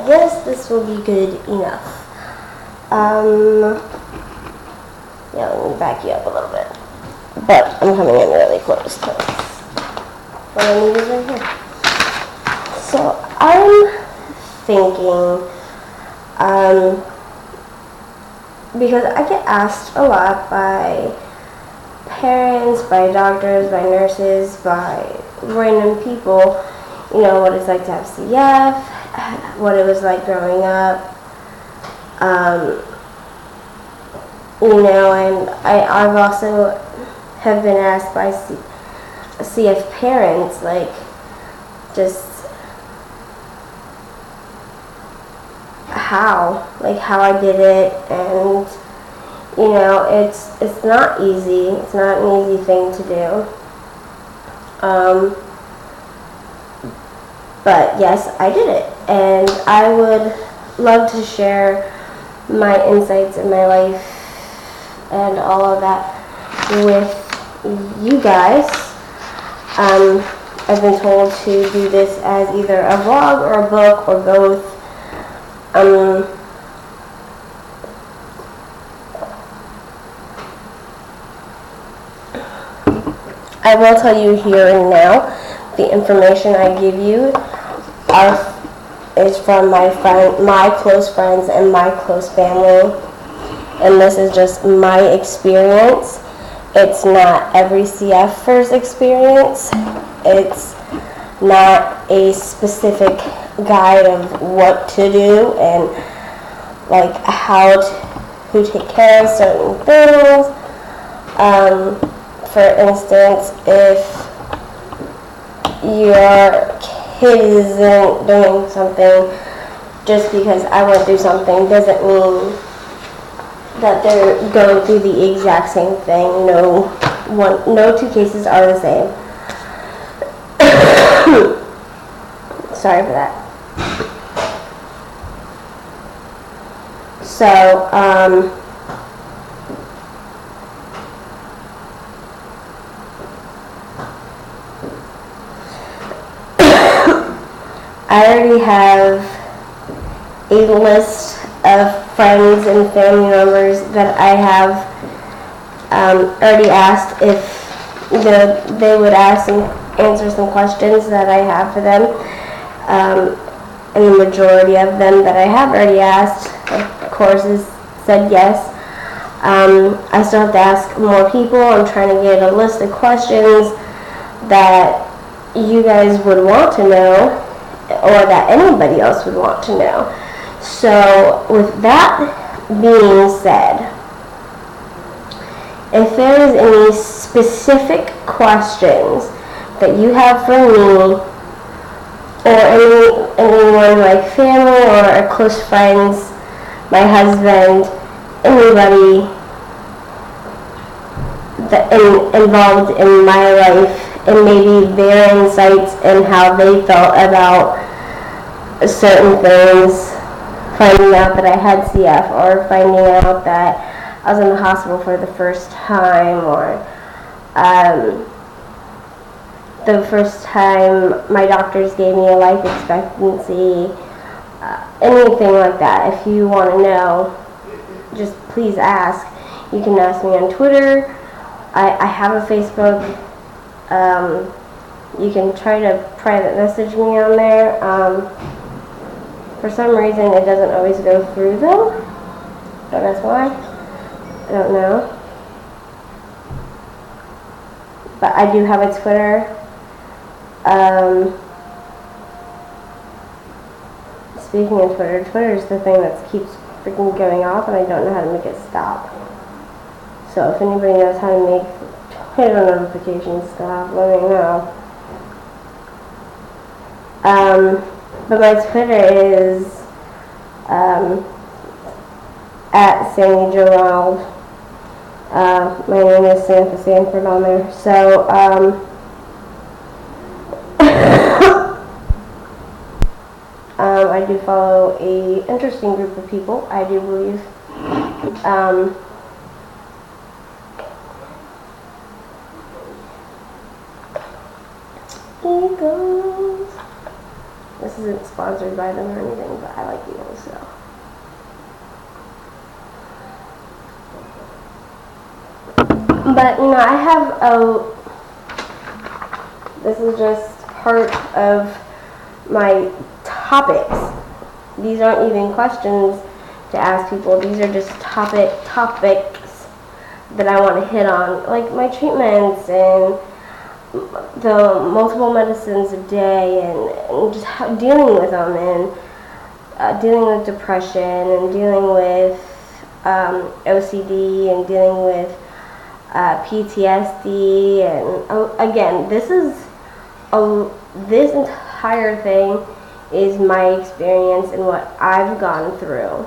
guess this will be good enough. Yeah, let me back you up a little bit. But I'm coming in really close to what I need is right here. So I'm thinking, because I get asked a lot by parents, by doctors, by nurses, by random people, what it's like to have CF, what it was like growing up, and I've also have been asked by CF parents, like, just how I did it, and it's not easy. It's not an easy thing to do. But yes, I did it, and I would love to share my insights in my life and all of that with you guys. I've been told to do this as either a vlog or a book or both. I will tell you here and now, the information I give you is from my close friends and my close family, and this is just my experience. It's not every CFer's experience. It's not a specific guide of what to do and like how to take care of certain things. For instance, if your kid isn't doing something, just because I went through something doesn't mean that they're going through the exact same thing. No two cases are the same. Sorry for that. So, I already have a list of friends and family members that I have already asked if they would answer some questions that I have for them, and the majority of them that I have already asked, of course, has said yes. I still have to ask more people. I'm trying to get a list of questions that you guys would want to know, or that anybody else would want to know. So with that being said, if there is any specific questions that you have for me, or anyone like family or close friends, my husband, anybody that involved in my life, and maybe their insights and how they felt about certain things, finding out that I had CF, or finding out that I was in the hospital for the first time, or the first time my doctors gave me a life expectancy, anything like that. If you want to know, just please ask. You can ask me on Twitter. I have a Facebook. You can try to private message me on there. For some reason it doesn't always go through though. Don't ask why. I don't know. But I do have a Twitter. Speaking of Twitter, Twitter is the thing that keeps freaking going off, and I don't know how to make it stop. So if anybody knows how to make Twitter notifications stop, let me know. But my Twitter is at Sammy Gerald. My name is Samantha Sanford on there. So I do follow a interesting group of people, I do believe. Eagles. This isn't sponsored by them or anything, but I like So. But, I have this is just part of my topics. These aren't even questions to ask people. These are just topics that I want to hit on, like my treatments and the multiple medicines a day, and just dealing with them, and dealing with depression, and dealing with OCD, and dealing with PTSD, and again, this entire thing is my experience and what I've gone through.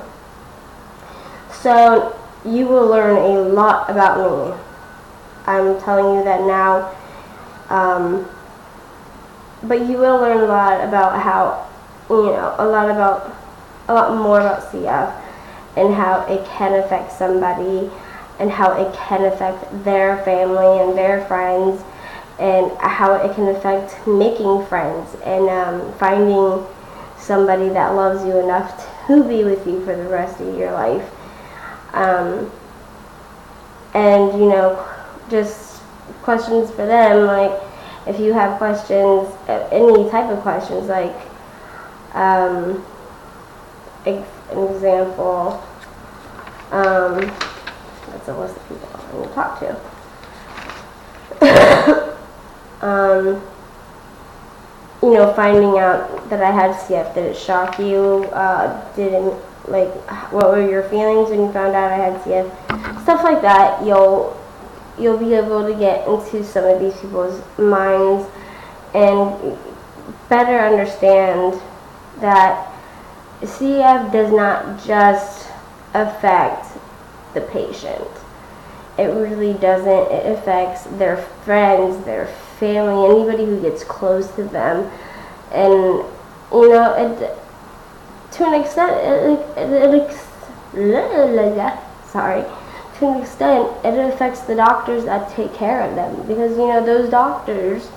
So you will learn a lot about me. I'm telling you that now. But you will learn a lot about how, a lot more about CF, and how it can affect somebody, and how it can affect their family and their friends, and how it can affect making friends, and finding somebody that loves you enough to be with you for the rest of your life. And just questions for them, like if you have questions, any type of questions, like an example, that's a list of people I need to talk to. Finding out that I had CF, did it shock you? What were your feelings when you found out I had CF? Stuff like that. You'll be able to get into some of these people's minds and better understand that CF does not just affect the patient. It really doesn't. It affects their friends, their family, anybody who gets close to them. And, to an extent, to an extent, it affects the doctors that take care of them. Because, those doctors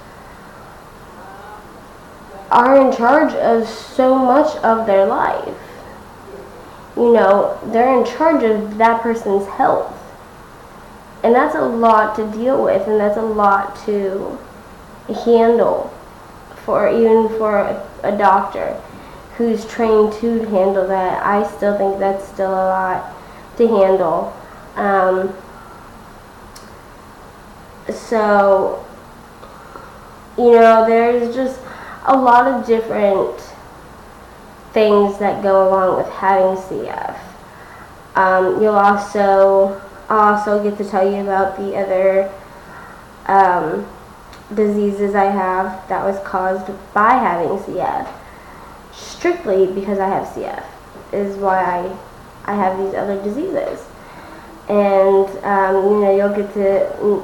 are in charge of so much of their life. They're in charge of that person's health. And that's a lot to deal with, and that's a lot to handle for a doctor who's trained to handle that. I still think that's still a lot to handle. So, there's just a lot of different things that go along with having CF. I'll also get to tell you about the other diseases I have that was caused by having CF. Strictly because I have CF is why I have these other diseases. And, you'll get to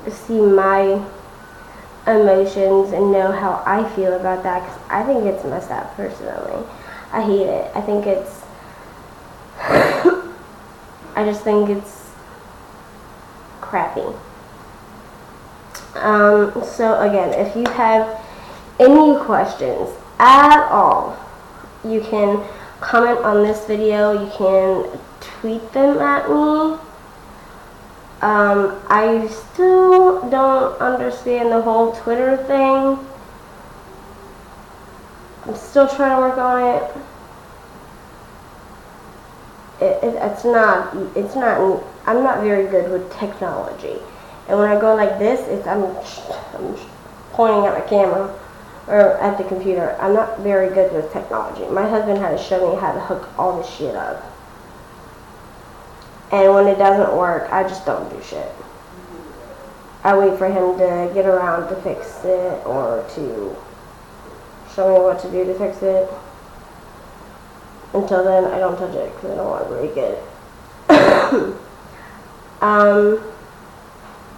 see my emotions and know how I feel about that, because I think it's messed up personally. I hate it. I think it's I just think it's crappy. So again, if you have any questions at all, you can comment on this video, you can tweet them at me. I still don't understand the whole Twitter thing. I'm still trying to work on it. It's not, I'm not very good with technology. And when I go like this, I'm pointing at my camera, or at the computer. I'm not very good with technology. My husband had to show me how to hook all this shit up. And when it doesn't work, I just don't do shit. I wait for him to get around to fix it, or to show me what to do to fix it. Until then, I don't touch it because I don't want to break it.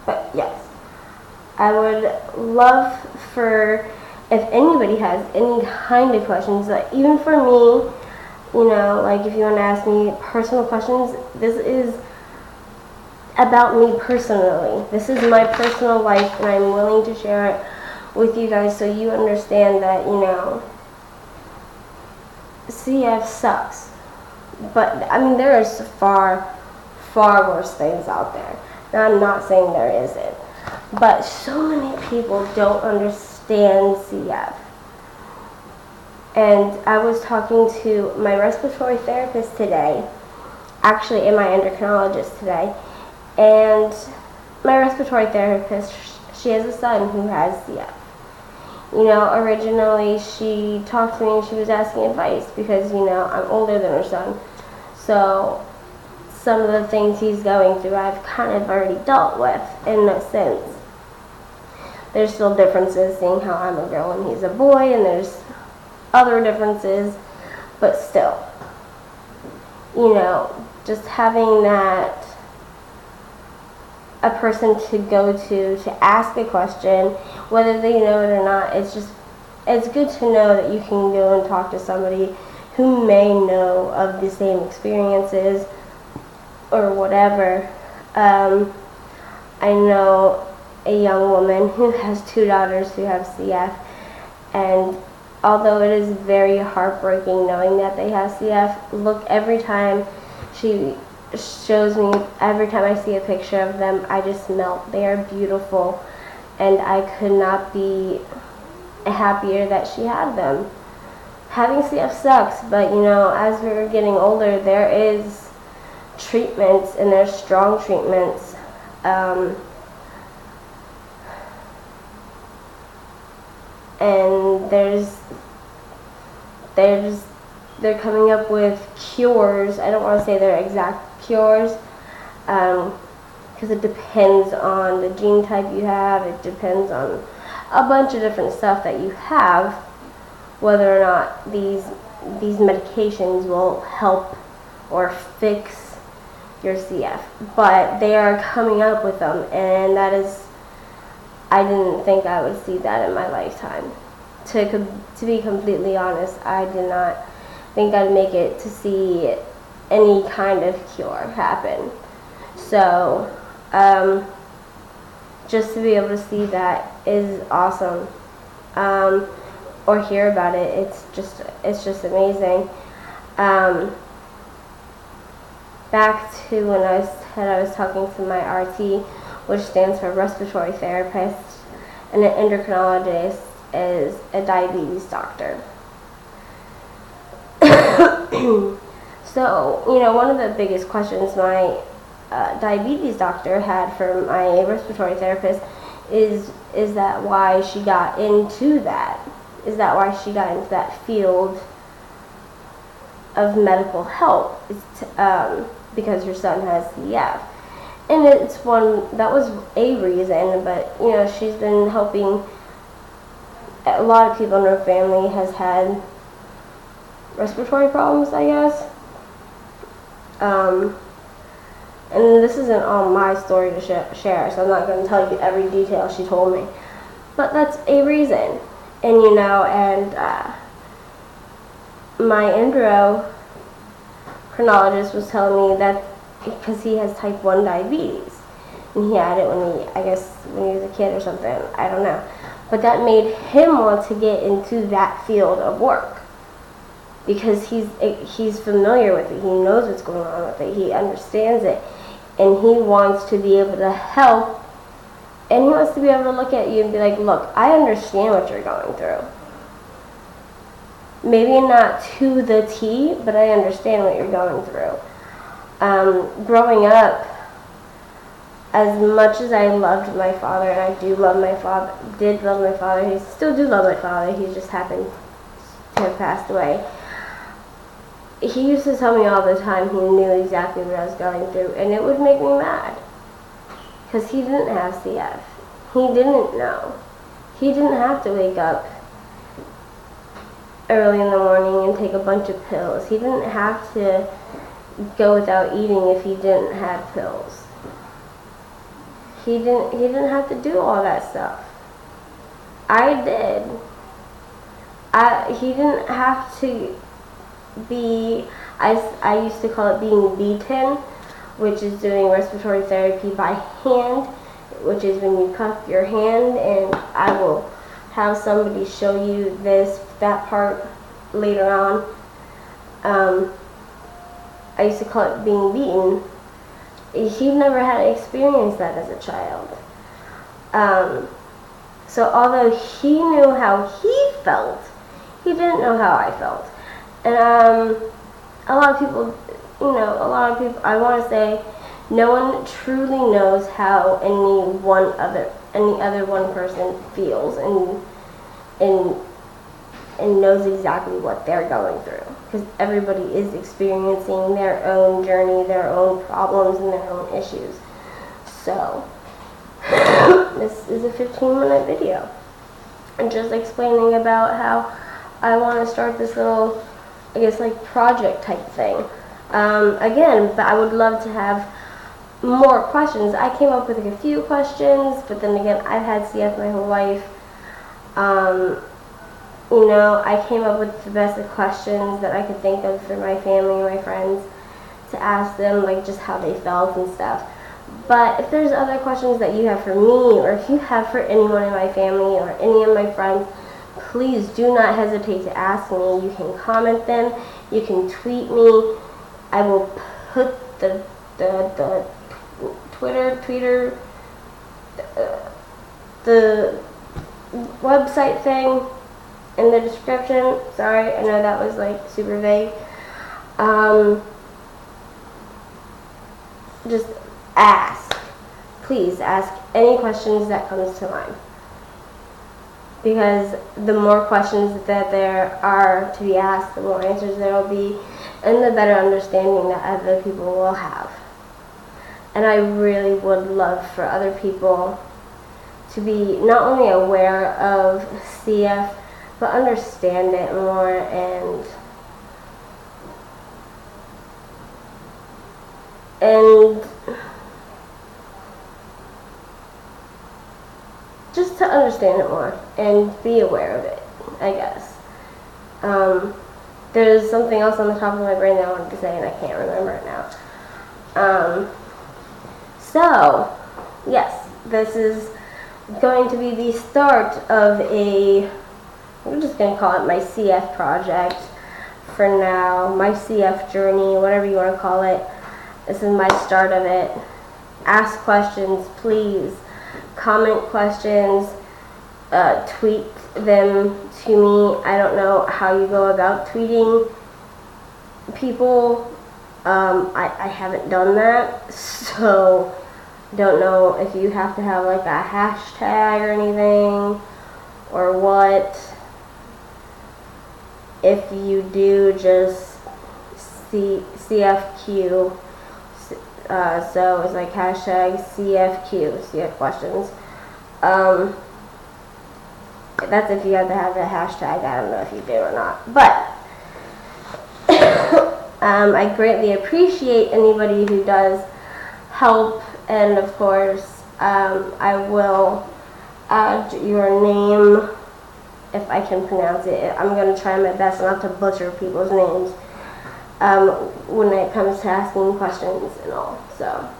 But yes, I would love for, if anybody has any kind of questions, like even for me, like if you want to ask me personal questions, this is about me personally. This is my personal life, and I'm willing to share it with you guys so you understand that, CF sucks. But I mean, there is far worse things out there. Now, I'm not saying there isn't, but so many people don't understand CF. And I was talking to my respiratory therapist today, actually, and my endocrinologist today, and my respiratory therapist, she has a son who has CF. You know, originally she talked to me and she was asking advice because, you know, I'm older than her son. So some of the things he's going through I've kind of already dealt with in a sense. There's still differences seeing how I'm a girl and he's a boy, and there's other differences, but still, you know, just having that, a person to go to ask a question, whether they know it or not, it's good to know that you can go and talk to somebody who may know of the same experiences or whatever. I know a young woman who has 2 daughters who have CF, and although it is very heartbreaking knowing that they have CF, look, every time she shows me, every time I see a picture of them, I just melt. They are beautiful, and I could not be happier that she had them. Having CF sucks, but you know, as we're getting older, there is treatments, and there's strong treatments. And they're coming up with cures. I don't want to say they're exact cures, because it depends on the gene type you have. It depends on a bunch of different stuff that you have, whether or not these medications will help or fix your CF. But they are coming up with them, and that is, I didn't think I would see that in my lifetime. To be completely honest, I did not think I'd make it to see any kind of cure happen. So, just to be able to see that is awesome. Or hear about it, it's just amazing. Back to when I was talking to my RT, which stands for respiratory therapist, and an endocrinologist is a diabetes doctor. So, you know, one of the biggest questions my diabetes doctor had for my respiratory therapist is that why she got into that? Is that why she got into that field of medical help? Because her son has CF. And that was a reason, but, you know, she's been helping a lot of people in her family has had respiratory problems, I guess. And this isn't all my story to share, so I'm not going to tell you every detail she told me. But that's a reason. And, you know, and my endocrinologist was telling me that because he has type 1 diabetes, and he had it when he was a kid or something, I don't know. But that made him want to get into that field of work, because he's familiar with it, he knows what's going on with it, he understands it, and he wants to be able to help, and he wants to be able to look at you and be like, look, I understand what you're going through. Maybe not to the T, but I understand what you're going through. Growing up, as much as I loved my father, and I did love my father, he still do love my father, he just happened to have passed away. He used to tell me all the time he knew exactly what I was going through, and it would make me mad, because he didn't have CF. He didn't know. He didn't have to wake up early in the morning and take a bunch of pills. He didn't have to go without eating if he didn't have pills. He didn't have to do all that stuff. I did. He didn't have to be, I used to call it being beaten, which is doing respiratory therapy by hand, which is when you cup your hand, and I will have somebody show you that part later on. I used to call it being beaten. He never had experienced that as a child. So although he knew how he felt, he didn't know how I felt. And a lot of people, I want to say, no one truly knows how any other one person feels and knows exactly what they're going through, because everybody is experiencing their own journey, their own problems, and their own issues. So this is a 15-minute video, and just explaining about how I want to start this little, I guess, like project type thing. Again, but I would love to have more questions. I came up with a few questions, but then again, I've had CF my whole life. I came up with the best of questions that I could think of for my family and my friends to ask them, like just how they felt and stuff. But if there's other questions that you have for me, or if you have for anyone in my family or any of my friends, please do not hesitate to ask me. You can comment them, you can tweet me. I will put the Twitter, the website thing in the description. Sorry, I know that was like super vague. Just ask. Please ask any questions that comes to mind. Because the more questions that there are to be asked, the more answers there will be, and the better understanding that other people will have. And I really would love for other people to be not only aware of CF, but understand it more, and just to understand it more and be aware of it, I guess. There's something else on the top of my brain that I wanted to say, and I can't remember it now. So, yes, this is going to be the start of I'm just going to call it my CF project for now, my CF journey, whatever you want to call it. This is my start of it. Ask questions, please. Comment questions, tweet them to me. I don't know how you go about tweeting people. I haven't done that, so don't know if you have to have like a hashtag or anything or what. If you do, just CFQ. So it's like hashtag CFQ, CF questions. That's if you have to have a hashtag. I don't know if you do or not. But I greatly appreciate anybody who does help. And of course, I will add your name if I can pronounce it. I'm going to try my best not to butcher people's names when it comes to asking questions and all. So,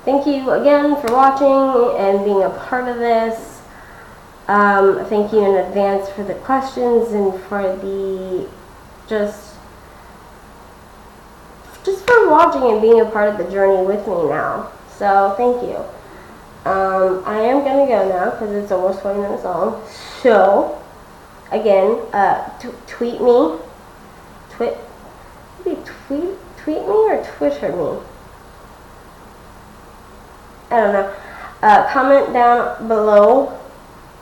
thank you again for watching and being a part of this. Thank you in advance for the questions and for the just for watching and being a part of the journey with me now. So, thank you. I am going to go now because it's almost 20 minutes long. So, again, tweet me. Tweet me or Twitter me? I don't know. Comment down below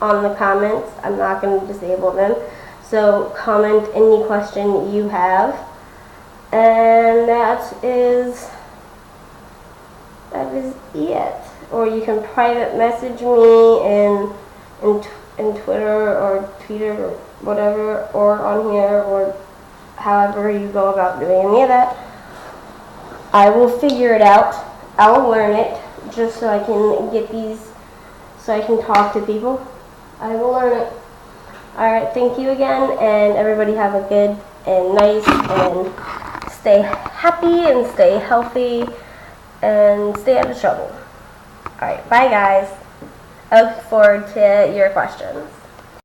on the comments. I'm not going to disable them. So, comment any question you have. And that is it. Or you can private message me in Twitter or Twitter or whatever, or on here, or however you go about doing any of that. I will figure it out. I will learn it just so I can get these, so I can talk to people. I will learn it. Alright, thank you again, and everybody have a good and nice, and stay happy and stay healthy and stay out of trouble. Alright, bye guys. I look forward to your questions.